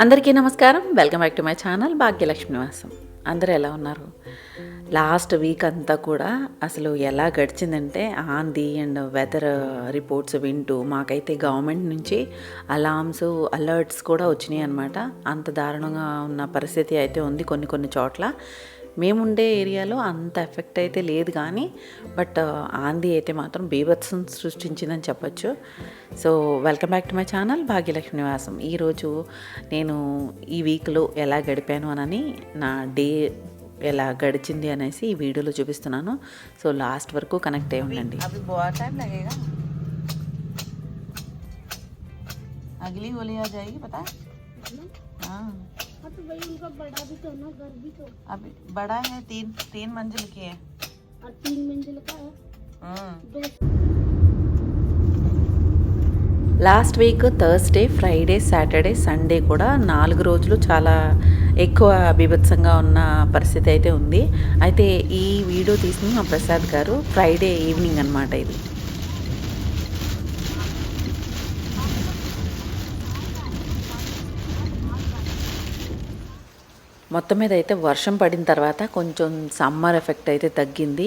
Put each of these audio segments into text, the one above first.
అందరికీ నమస్కారం. Welcome back to my channel Bhagyalakshmi నివాసం. అందరూ ఎలా ఉన్నారు? లాస్ట్ వీక్ అంతా కూడా అసలు ఎలా గడిచిందంటే ఆంది అండ్ వెదర్ రిపోర్ట్స్ వింటూ మాకైతే గవర్నమెంట్ నుంచి అలర్ట్స్ కూడా వచ్చినాయి అన్నమాట. అంత దారుణంగా ఉన్న పరిస్థితి అయితే ఉంది కొన్ని చోట్ల. మేముండే ఏరియాలో అంత ఎఫెక్ట్ అయితే లేదు కానీ బట్ ఆంది అయితే మాత్రం బీభత్సం సృష్టించిందని చెప్పొచ్చు. So welcome back to my channel Bhagyalakshmi నివాసం. ఈరోజు నేను ఈ వీక్లో ఎలా గడిపాను అని నా డే ఎలా గడిచింది అనేసి ఈ వీడియోలో చూపిస్తున్నాను. సో లాస్ట్ వరకు కనెక్ట్ అయి ఉండండి. అగలి హోలీ ఆ జాయేगी पता है? हाँ तो भाई उनका बड़ा भी तो ना, घर भी तो अभी बड़ा है, तीन मंजिल की है और 3 मंजिल का है. Last week Thursday, Friday, Saturday, Sunday కూడా 4 రోజులు చాలా ఎక్కువ బీభత్సంగా ఉన్న పరిస్థితి అయితే ఉంది. అయితే ఈ వీడియో తీసింది మా ప్రసాద్ గారు ఫ్రైడే ఈవినింగ్ అనమాట. ఇది మొత్తం మీద అయితే వర్షం పడిన తర్వాత కొంచెం సమ్మర్ ఎఫెక్ట్ అయితే తగ్గింది.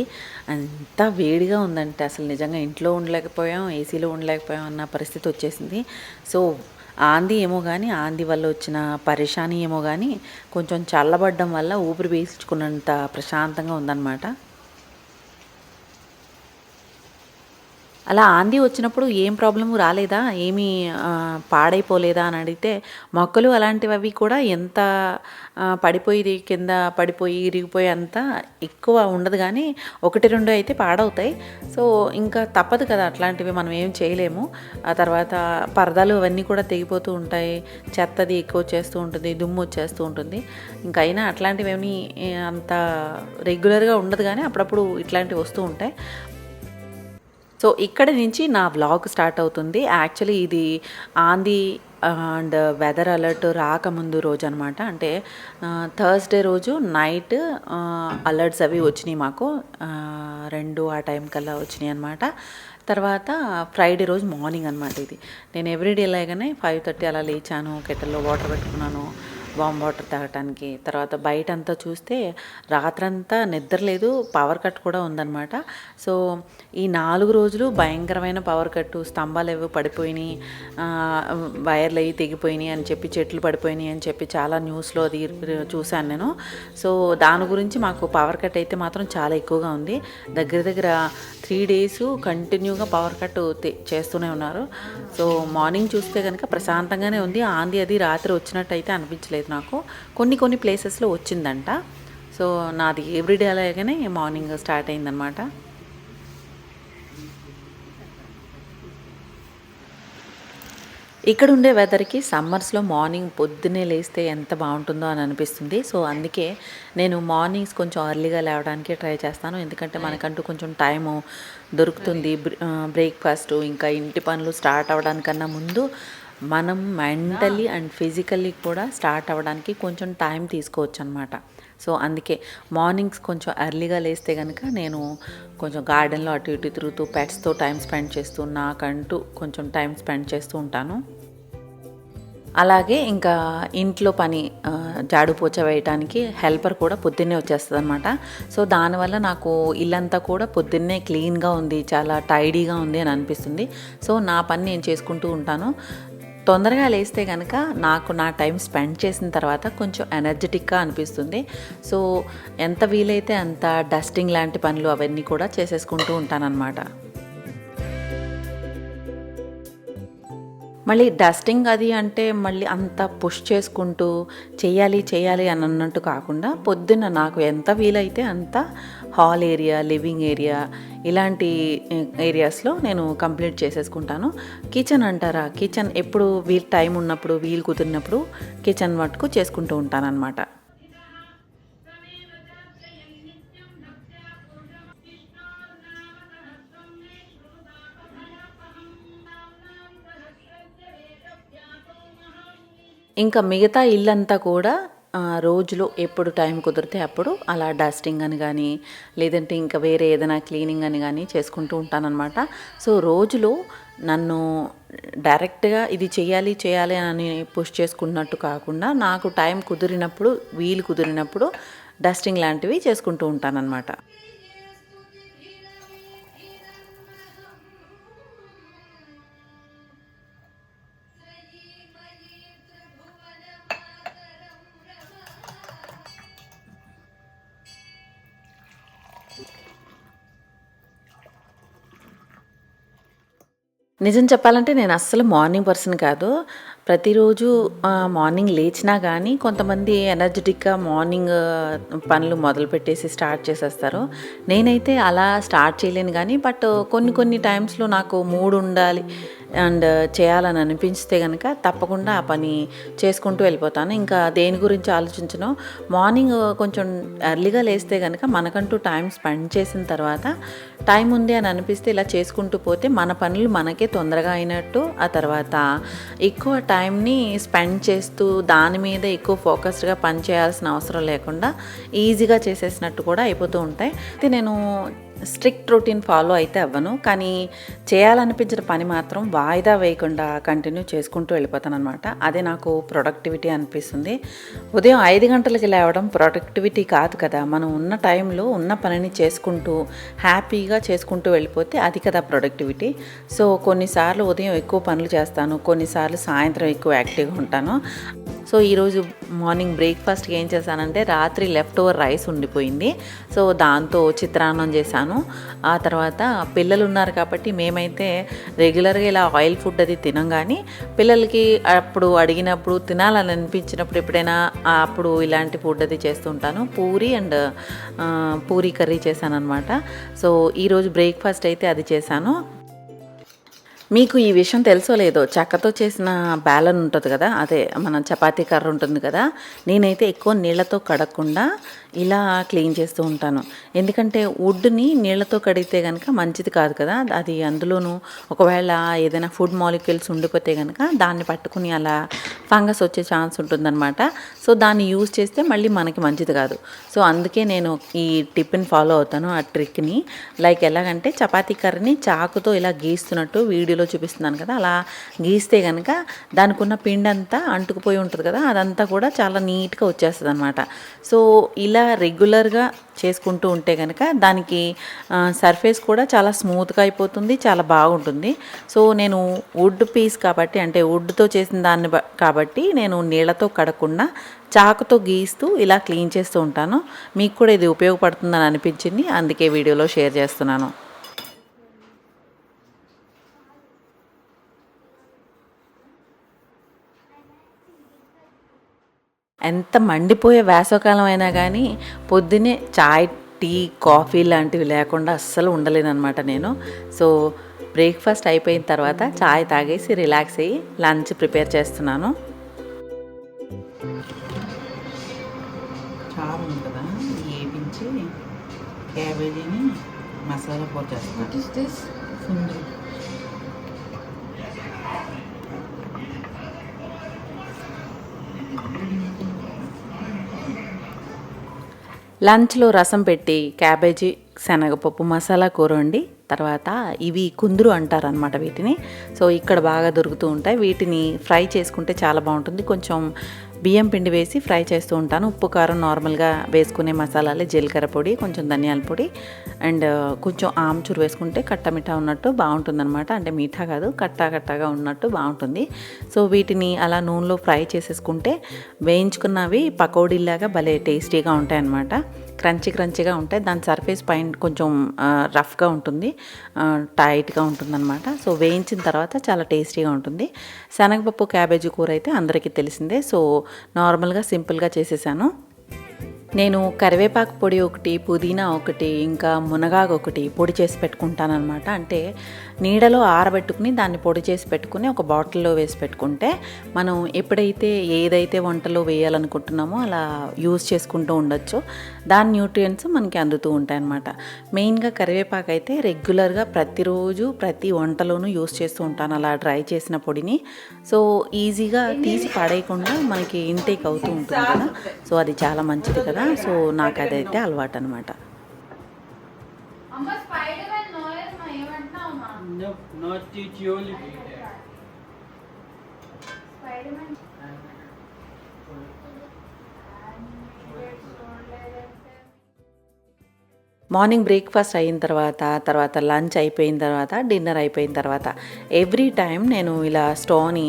అంతా వేడిగా ఉందంటే అసలు నిజంగా ఇంట్లో ఉండలేకపోయాం, ఏసీలో ఉండలేకపోయాం అన్న పరిస్థితి వచ్చేసింది. సో ఆంది ఏమో కానీ, ఆంది వల్ల వచ్చిన పరేషానీ ఏమో కానీ కొంచెం చల్లబడ్డం వల్ల ఊపిరి పీల్చుకున్నంత ప్రశాంతంగా ఉందన్నమాట. అలా ఆంది వచ్చినప్పుడు ఏం ప్రాబ్లము రాలేదా, ఏమీ పాడైపోలేదా అని అడిగితే మొక్కలు అలాంటివి కూడా ఎంత పడిపోయి కింద పడిపోయి ఇరిగిపోయి అంత ఎక్కువ ఉండదు కానీ 1-2 అయితే పాడవుతాయి. సో ఇంకా తప్పదు కదా, అట్లాంటివి మనం ఏం చేయలేము. ఆ తర్వాత పరదాలు అవన్నీ కూడా తెగిపోతూ ఉంటాయి, చెత్తది ఎక్కువ వచ్చేస్తూ ఉంటుంది, దుమ్ము వచ్చేస్తూ ఉంటుంది. ఇంకా అయినా అట్లాంటివి ఏమీ అంత రెగ్యులర్గా ఉండదు కానీ అప్పుడప్పుడు ఇట్లాంటివి వస్తూ ఉంటాయి. సో ఇక్కడ నుంచి నా వ్లాగ్ స్టార్ట్ అవుతుంది. యాక్చువల్లీ ఇది ఆంది అండ్ వెదర్ అలర్ట్ రాకముందు రోజు అనమాట. అంటే థర్స్డే రోజు నైట్ అలర్ట్స్ అవి వచ్చినాయి మాకు, 2 ఆ టైం కల్లా వచ్చినాయి అనమాట. తర్వాత ఫ్రైడే రోజు మార్నింగ్ అనమాట. ఇది నేను ఎవ్రీడే లాగానే 5:30 అలా లేచాను, కెటల్లో వాటర్ పెట్టుకున్నాను వామ్ వాటర్ తాగటానికి. తర్వాత బయట అంతా చూస్తే రాత్రంతా నిద్రలేదు, పవర్ కట్ కూడా ఉందన్నమాట. సో ఈ 4 రోజులు భయంకరమైన పవర్ కట్టు, స్తంభాలు ఏవో పడిపోయినాయి, వైర్లు అవి తెగిపోయినాయి అని చెప్పి, చెట్లు పడిపోయినాయి అని చెప్పి చాలా న్యూస్లో అది చూశాను నేను. సో దాని గురించి మాకు పవర్ కట్ అయితే మాత్రం చాలా ఎక్కువగా ఉంది. దగ్గర 3 days కంటిన్యూగా పవర్ కట్ చేస్తూనే ఉన్నారు. సో మార్నింగ్ చూస్తే కనుక ప్రశాంతంగానే ఉంది. ఆంది అది రాత్రి వచ్చినట్టు అయితే అనిపించలేదు నాకు. కొన్ని ప్లేసెస్లో వచ్చిందంట. సో నాది ఎవ్రీడే అలాగనే మార్నింగ్ స్టార్ట్ అయిందనమాట. ఇక్కడ ఉండే వెదర్కి సమ్మర్స్లో మార్నింగ్ పొద్దున్నే లేస్తే ఎంత బాగుంటుందో అని అనిపిస్తుంది. సో అందుకే నేను మార్నింగ్స్ కొంచెం ఎర్లీగా లేవడానికి ట్రై చేస్తాను. ఎందుకంటే మనకంటూ కొంచెం టైము దొరుకుతుంది. బ్రేక్ఫాస్ట్ ఇంకా ఇంటి పనులు స్టార్ట్ అవ్వడానికన్నా ముందు మనం మెంటలీ అండ్ ఫిజికల్లీ కూడా స్టార్ట్ అవ్వడానికి కొంచెం టైం తీసుకోవచ్చు అనమాట. సో అందుకే మార్నింగ్స్ కొంచెం ఎర్లీగా లేస్తే కనుక నేను కొంచెం గార్డెన్లో అటు ఇటు తిరుగుతూ పెట్స్తో టైం స్పెండ్ చేస్తూ నాకంటూ కొంచెం టైం స్పెండ్ చేస్తూ ఉంటాను. అలాగే ఇంకా ఇంట్లో పని జాడు పోచ వేయటానికి హెల్పర్ కూడా పొద్దున్నే వచ్చేస్తుంది అనమాట. సో దానివల్ల నాకు ఇల్లంతా కూడా పొద్దున్నే క్లీన్గా ఉంది, చాలా టైడీగా ఉంది అని అనిపిస్తుంది. సో నా పని నేను చేసుకుంటూ ఉంటాను. తొందరగా లేస్తే కనుక నాకు నా టైం స్పెండ్ చేసిన తర్వాత కొంచెం ఎనర్జెటిక్గా అనిపిస్తుంది. సో ఎంత వీలైతే అంత డస్టింగ్ లాంటి పనులు అవన్నీ కూడా చేసేసుకుంటూ ఉంటానన్నమాట. మళ్ళీ డస్టింగ్ అది అంటే మళ్ళీ అంత పుష్ చేసుకుంటూ చేయాలి అని అన్నట్టు కాకుండా పొద్దున్న నాకు ఎంత వీలైతే అంత హాల్ ఏరియా, లివింగ్ ఏరియా ఇలాంటి ఏరియాస్లో నేను కంప్లీట్ చేసేసుకుంటాను. కిచెన్ అంటారా, కిచెన్ ఎప్పుడు టైం ఉన్నప్పుడు వీలు కుదిరినప్పుడు కిచెన్ మటుకు చేసుకుంటూ ఉంటానన్నమాట. ఇంకా మిగతా ఇల్లంతా కూడా రోజులో ఎప్పుడు టైం కుదిరితే అప్పుడు అలా డస్టింగ్ అని కానీ లేదంటే ఇంకా వేరే ఏదైనా క్లీనింగ్ అని కానీ చేసుకుంటూ ఉంటానన్నమాట. సో రోజులో నన్ను డైరెక్ట్గా ఇది చేయాలి చేయాలి అని పుష్ చేసుకున్నట్టు కాకుండా నాకు టైం కుదిరినప్పుడు వీలు కుదిరినప్పుడు డస్టింగ్ లాంటివి చేసుకుంటూ ఉంటానన్నమాట. నిజం చెప్పాలంటే నేను అస్సలు మార్నింగ్ పర్సన్ కాదు. ప్రతిరోజు మార్నింగ్ లేచినా గానీ కొంతమంది ఎనర్జెటిక్‌గా మార్నింగ్ పనులు మొదలుపెట్టేసి స్టార్ట్ చేసేస్తారు. నేనైతే అలా స్టార్ట్ చేయలేను గానీ బట్ కొన్ని కొన్ని టైమ్స్‌లో నాకు మూడ్ ఉండాలి అండ్ చేయాలని అనిపిస్తే గనక తప్పకుండా ఆ పని చేసుకుంటూ వెళ్ళిపోతాను. ఇంకా దేని గురించి ఆలోచించను. మార్నింగ్ కొంచెం ఎర్లీగా లేస్తే గనక మనకంటూ టైం స్పెండ్ చేసిన తర్వాత టైం ఉంది అని అనిపిస్తే ఇలా చేసుకుంటూ పోతే మన పనులు మనకే తొందరగా అయినట్టు, ఆ తర్వాత ఎక్కువ టైంని స్పెండ్ చేస్తూ దాని మీద ఎక్కువ ఫోకస్డ్గా పని చేయాల్సిన అవసరం లేకుండా ఈజీగా చేసేసినట్టు కూడా అయిపోతూ ఉంటాయి. అయితే నేను స్ట్రిక్ట్ రొటీన్ ఫాలో అయితే అవ్వను, కానీ చేయాలనిపించిన పని మాత్రం వాయిదా వేయకుండా కంటిన్యూ చేసుకుంటూ వెళ్ళిపోతానమాట. అదే నాకు ప్రొడక్టివిటీ అనిపిస్తుంది. ఉదయం 5 గంటలకి లేవడం ప్రొడక్టివిటీ కాదు కదా. మనం ఉన్న టైంలో ఉన్న పనిని చేసుకుంటూ హ్యాపీగా చేసుకుంటూ వెళ్ళిపోతే అది కదా ప్రొడక్టివిటీ. సో కొన్నిసార్లు ఉదయం ఎక్కువ పనులు చేస్తాను, కొన్నిసార్లు సాయంత్రం ఎక్కువ యాక్టివ్గా ఉంటాను. సో ఈరోజు మార్నింగ్ బ్రేక్ఫాస్ట్కి ఏం చేశానంటే రాత్రి లెఫ్ట్ ఓవర్ రైస్ ఉండిపోయింది. సో దాంతో చిత్రాన్నం చేశాను. ఆ తర్వాత పిల్లలు ఉన్నారు కాబట్టి మేమైతే రెగ్యులర్గా ఇలా ఆయిల్ ఫుడ్ అది తినం, కానీ పిల్లలకి అప్పుడు అడిగినప్పుడు తినాలని అనిపించినప్పుడు ఎప్పుడైనా అప్పుడు ఇలాంటి ఫుడ్ అది చేస్తూ ఉంటాను. పూరి అండ్ పూరి కర్రీ చేశాను అనమాట. సో ఈరోజు బ్రేక్ఫాస్ట్ అయితే అది చేశాను. మీకు ఈ విషయం తెలుసో లేదో, చెక్కతో చేసిన బ్యాలన్ ఉంటుంది కదా, అదే మన చపాతీ కర్ర ఉంటుంది కదా, నేనైతే ఎక్కువ నీళ్ళతో కడగకుండా ఇలా క్లీన్ చేస్తూ ఉంటాను. ఎందుకంటే వుడ్ని నీళ్ళతో కడిగితే కనుక మంచిది కాదు కదా. అది అందులోనూ ఒకవేళ ఏదైనా ఫుడ్ మాలిక్యూల్స్ ఉండిపోతే కనుక దాన్ని పట్టుకుని అలా ఫంగస్ వచ్చే ఛాన్స్ ఉంటుందన్నమాట. సో దాన్ని యూజ్ చేస్తే మళ్ళీ మనకి మంచిది కాదు. సో అందుకే నేను ఈ టిప్ని ఫాలో అవుతాను, ఆ ట్రిక్ని. లైక్ ఎలాగంటే చపాతీ కర్రని చాకుతో ఇలా గీస్తున్నట్టు వీడియోలో చూపిస్తున్నాను కదా, అలా గీస్తే కనుక దానికి ఉన్న పిండి అంతా అంటుకుపోయి ఉంటుంది కదా, అదంతా కూడా చాలా నీట్గా వచ్చేస్తుంది అనమాట. సో ఇలా రెగ్యులర్గా చేసుకుంటూ ఉంటే కనుక దానికి సర్ఫేస్ కూడా చాలా స్మూత్గా అయిపోతుంది, చాలా బాగుంటుంది. సో నేను వుడ్ పీస్ కాబట్టి, అంటే వుడ్తో చేసిన దాన్ని కాబట్టి నేను నీళ్ళతో కడగకుండా చాకుతో గీస్తూ ఇలా క్లీన్ చేస్తూ ఉంటాను. మీకు కూడా ఇది ఉపయోగపడుతుందని అనిపించింది, అందుకే వీడియోలో షేర్ చేస్తున్నాను. ఎంత మండిపోయే వేసవకాలం అయినా కానీ పొద్దున్నే చాయ్, టీ, కాఫీ లాంటివి లేకుండా అస్సలు ఉండలేనమాట నేను. సో బ్రేక్ఫాస్ట్ అయిపోయిన తర్వాత చాయ్ తాగేసి రిలాక్స్ అయ్యి లంచ్ ప్రిపేర్ చేస్తున్నాను. చారు ఉంది కదా, వేపించి క్యాబేజీని మసాలా కూర చేస్తాను. లంచ్లో రసం పెట్టి క్యాబేజీ శనగపప్పు మసాలా కూర వండి, తర్వాత ఇవి కుందురు అంటారనమాట వీటిని. సో ఇక్కడ బాగా దొరుకుతూ ఉంటాయి. వీటిని ఫ్రై చేసుకుంటే చాలా బాగుంటుంది. కొంచెం బియ్యం పిండి వేసి ఫ్రై చేస్తూ ఉంటాను. ఉప్పు కారం నార్మల్గా వేసుకునే మసాలాలే, జీలకర్ర పొడి, కొంచెం ధనియాల పొడి అండ్ కొంచెం ఆమ్చూరు వేసుకుంటే కట్టమిఠా ఉన్నట్టు బాగుంటుందన్నమాట. అంటే మీఠా కాదు, కట్టాగా ఉన్నట్టు బాగుంటుంది. సో వీటిని అలా నూనెలో ఫ్రై చేసేసుకుంటే వేయించుకున్నవి పకోడీలాగా భలే టేస్టీగా ఉంటాయి అన్నమాట. క్రంచీగా ఉంటాయి. దాని సర్ఫేస్ పైన కొంచెం రఫ్గా ఉంటుంది, టైట్గా ఉంటుందన్నమాట. సో వేయించిన తర్వాత చాలా టేస్టీగా ఉంటుంది. శనగపప్పు క్యాబేజీ కూర అయితే అందరికీ తెలిసిందే. సో నార్మల్గా సింపుల్గా చేసేసాను. నేను కరివేపాకు పొడి ఒకటి, పుదీనా ఒకటి, ఇంకా మునగాకు ఒకటి పొడి చేసి పెట్టుకుంటానమాట. అంటే నీడలో ఆరబెట్టుకుని దాన్ని పొడి చేసి పెట్టుకుని ఒక బాటిల్లో వేసి పెట్టుకుంటే మనం ఎప్పుడైతే ఏదైతే వంటలో వేయాలనుకుంటున్నామో అలా యూజ్ చేసుకుంటూ ఉండొచ్చు. దాని న్యూట్రియంట్స్ మనకి అందుతూ ఉంటాయి అన్నమాట. మెయిన్గా కరివేపాకు అయితే రెగ్యులర్గా ప్రతిరోజు ప్రతి వంటలోనూ యూజ్ చేస్తూ ఉంటాను అలా డ్రై చేసిన పొడిని. సో ఈజీగా తీసి పడేయకుండా మనకి ఇంటేక్ అవుతూ ఉంటుంది కదా, సో అది చాలా మంచిది కదా. సో నాకు అదైతే అలవాటు అనమాట. మార్నింగ్ బ్రేక్ఫాస్ట్ అయిన తర్వాత లంచ్ అయిపోయిన తర్వాత, డిన్నర్ అయిపోయిన తర్వాత ఎవ్రీ టైం నేను ఇలా స్టవ్ని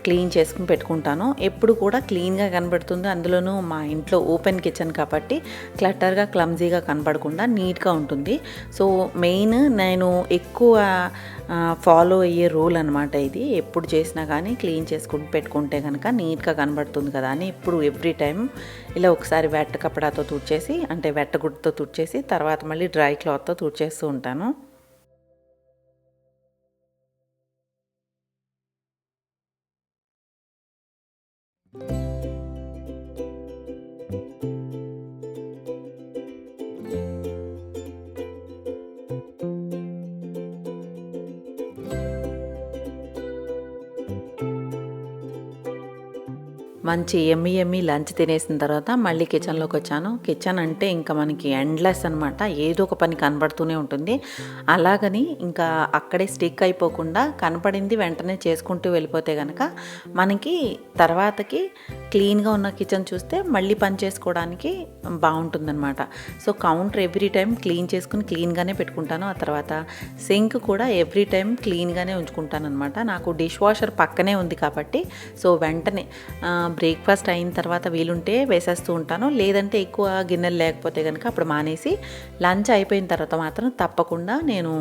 క్లీన్ చేసుకుని పెట్టుకుంటాను. ఎప్పుడు కూడా క్లీన్గా కనబడుతుంది. అందులోనూ మా ఇంట్లో ఓపెన్ కిచెన్ కాబట్టి క్లట్టర్గా క్లమ్జీగా కనబడకుండా నీట్గా ఉంటుంది. సో మెయిన్ నేను ఎక్కువ ఫాలో అయ్యే రూల్ అనమాట ఇది. ఎప్పుడు చేసినా కానీ క్లీన్ చేసుకుని పెట్టుకుంటే కనుక నీట్గా కనబడుతుంది కదా అని ఇప్పుడు ఎవ్రీ టైం ఇలా ఒకసారి వెట్ట కపడాతో తుడిచేసి, అంటే వెట్టగుడ్డతో తుడిచేసి తర్వాత మళ్ళీ డ్రై క్లాత్తో తుడిచేస్తూ ఉంటాను. మంచి ఎమ్మి లంచ్ తినేసిన తర్వాత మళ్ళీ కిచెన్లోకి వచ్చాను. కిచెన్ అంటే ఇంకా మనకి ఎండ్లెస్ అనమాట, ఏదో ఒక పని కనబడుతూనే ఉంటుంది. అలాగని ఇంకా అక్కడే స్టిక్ అయిపోకుండా కనపడింది వెంటనే చేసుకుంటూ వెళ్ళిపోతే కనుక మనకి తర్వాతకి క్లీన్గా ఉన్న కిచెన్ చూస్తే మళ్ళీ పని చేసుకోవడానికి బాగుంటుందన్నమాట. So counter every time clean చేసుకుని క్లీన్గానే పెట్టుకుంటాను. ఆ తర్వాత సింక్ కూడా ఎవ్రీ టైం క్లీన్గానే ఉంచుకుంటాను అనమాట. నాకు డిష్ వాషర్ పక్కనే ఉంది కాబట్టి సో వెంటనే బ్రేక్ఫాస్ట్ అయిన తర్వాత వీలుంటే వేసేస్తూ ఉంటాను. లేదంటే ఎక్కువ గిన్నెలు లేకపోతే కనుక అప్పుడు మానేసి లంచ్ అయిపోయిన తర్వాత మాత్రం తప్పకుండా నేను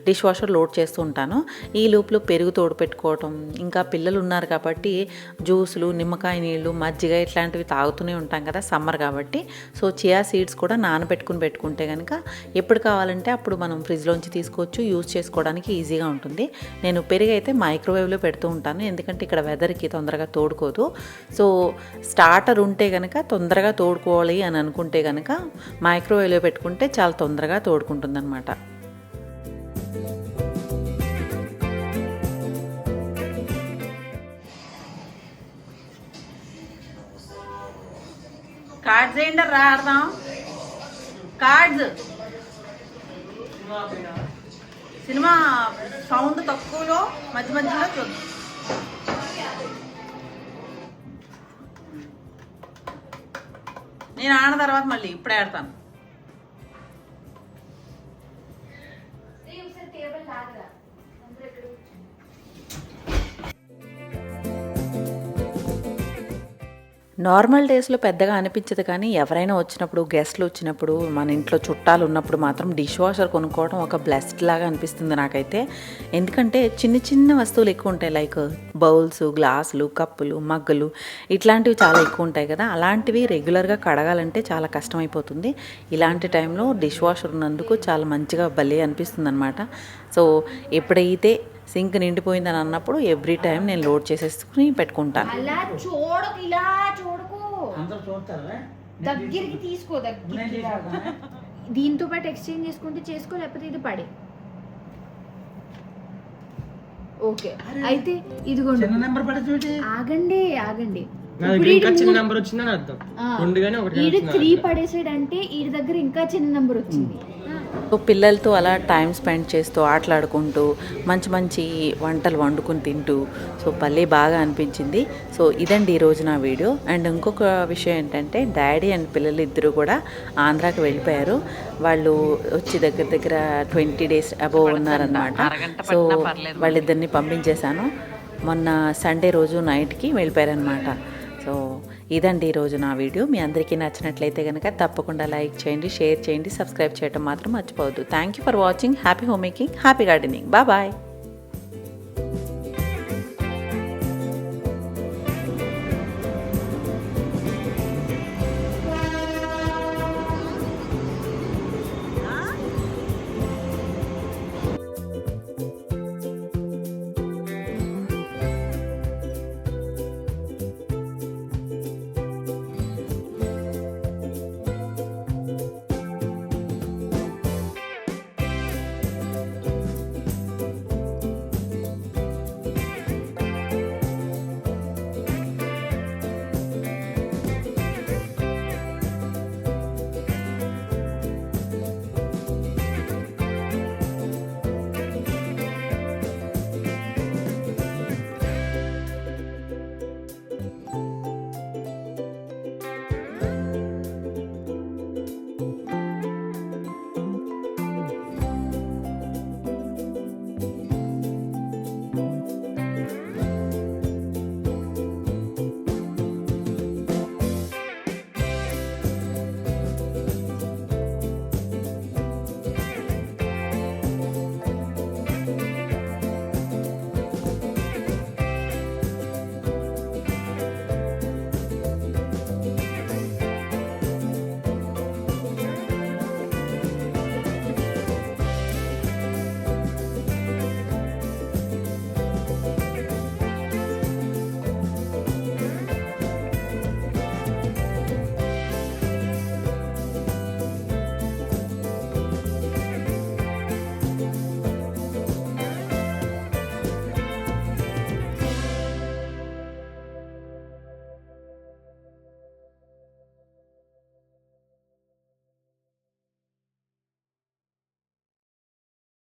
డిష్ వాషర్ లోడ్ చేస్తూ ఉంటాను. ఈ లోపల పెరుగు తోడు పెట్టుకోవటం, ఇంకా పిల్లలు ఉన్నారు కాబట్టి జ్యూసులు, నిమ్మకాయ నీళ్ళు, మజ్జిగ ఇట్లాంటివి తాగుతూనే ఉంటాం కదా సమ్మర్ కాబట్టి. సో చియా సీడ్స్ కూడా నానబెట్టుకుని పెట్టుకుంటే కనుక ఎప్పుడు కావాలంటే అప్పుడు మనం ఫ్రిడ్జ్లోంచి తీసుకోవచ్చు, యూజ్ చేసుకోవడానికి ఈజీగా ఉంటుంది. నేను పెరుగు అయితే మైక్రోవేవ్లో పెడుతూ ఉంటాను, ఎందుకంటే ఇక్కడ వెదర్కి తొందరగా తోడుకోదు. సో స్టార్టర్ ఉంటే కనుక తొందరగా తోడుకోవాలి అని అనుకుంటే కనుక మైక్రోవేవ్లో పెట్టుకుంటే చాలా తొందరగా తోడుకుంటుంది అనమాట. కార్డ్స్ ఏంటి రాడదాం, కార్డ్స్ సినిమా సౌండ్ తక్కువలో మధ్య మధ్యలో చూద్దాం. నేను ఆడిన తర్వాత మళ్ళీ ఇప్పుడే ఆడతాను. నార్మల్ డేస్లో పెద్దగా అనిపించదు, కానీ ఎవరైనా వచ్చినప్పుడు, గెస్ట్లు వచ్చినప్పుడు, మన ఇంట్లో చుట్టాలు ఉన్నప్పుడు మాత్రం డిష్ వాషర్ కొనుక్కోవడం ఒక బ్లెస్డ్ లాగా అనిపిస్తుంది నాకైతే. ఎందుకంటే చిన్న చిన్న వస్తువులు ఎక్కువ ఉంటాయి, లైక్ బౌల్స్, గ్లాసులు, కప్పులు, మగ్గులు ఇట్లాంటివి చాలా ఎక్కువ ఉంటాయి కదా. అలాంటివి రెగ్యులర్గా కడగాలంటే చాలా కష్టమైపోతుంది. ఇలాంటి టైంలో డిష్ వాషర్ ఉన్నందుకు చాలా మంచిగా భలే అనిపిస్తుంది అనమాట. సో ఎప్పుడైతే సింక్ నిండిపోయిందని అన్నప్పుడు ఎవ్రీ టైం నేను లోడ్ చేసేసుకుని పెట్టుకుంటాను. దగ్గరికి తీసుకో, దీంతో పాటు ఎక్స్చేంజ్ చేసుకుంటే చేసుకో, లేకపోతే ఇది పడే. ఓకే అయితే ఇదిగోండి, ఆగండి ఆగండి, ఈడు 3 పడేసాడంటే ఈడి దగ్గర ఇంకా చిన్న నెంబర్ వచ్చింది. సో పిల్లలతో అలా టైం స్పెండ్ చేస్తూ ఆటలాడుకుంటూ మంచి మంచి వంటలు వండుకుని తింటూ సో భలే బాగా అనిపించింది. సో ఇదండి ఈరోజు నా వీడియో. అండ్ ఇంకొక విషయం ఏంటంటే డాడీ అండ్ పిల్లలు ఇద్దరు కూడా ఆంధ్రాకి వెళ్ళిపోయారు. వాళ్ళు వచ్చి దగ్గర 20 days అబోవ్ ఉన్నారన్నమాట. సో వాళ్ళిద్దరిని పంపించేశాను. మొన్న సండే రోజు నైట్కి వెళ్ళిపోయారనమాట. సో ఇదండి ఈరోజు నా వీడియో. మీ అందరికీ నచ్చినట్లయితే కనుక తప్పకుండా లైక్ చేయండి, షేర్ చేయండి, సబ్స్క్రైబ్ చేయడం మాత్రం మర్చిపోవద్దు. Thank you for watching. Happy home making, happy gardening. Bye.